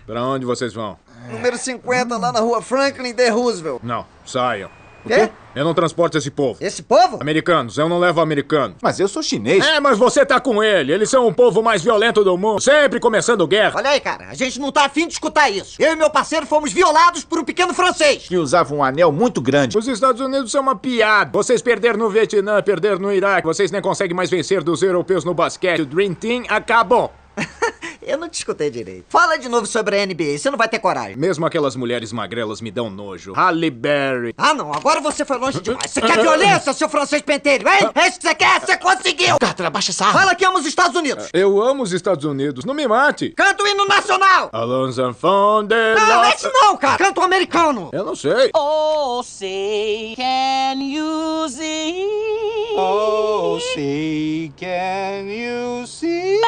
Pra onde vocês vão? Número 50, lá na rua Franklin D. Roosevelt. Não, saiam. Quê? Eu não transporto esse povo. Esse povo? Americanos, eu não levo americanos. Mas eu sou chinês. É, mas você tá com ele. Eles são o povo mais violento do mundo. Sempre começando guerra. Olha aí, cara, a gente não tá afim de escutar isso. Eu e meu parceiro fomos violados por um pequeno francês. Que usava um anel muito grande. Os Estados Unidos são uma piada. Vocês perderam no Vietnã, perderam no Iraque. Vocês nem conseguem mais vencer dos europeus no basquete. O Dream Team acabou. Eu não te escutei direito. Fala de novo sobre a NBA, você não vai ter coragem. Mesmo aquelas mulheres magrelas me dão nojo. Halle Berry. Ah, não, agora você foi longe demais. Você quer violência, seu francês pentelho, hein? É isso que você quer? Você conseguiu! Carter, abaixa essa arma. Fala que ama os Estados Unidos. Eu amo os Estados Unidos. Não me mate. Canta o hino nacional. Alonso Fonder. Não, esse não, cara. Canta o americano. Eu não sei. Oh, say, can you see? Oh, say, can you see?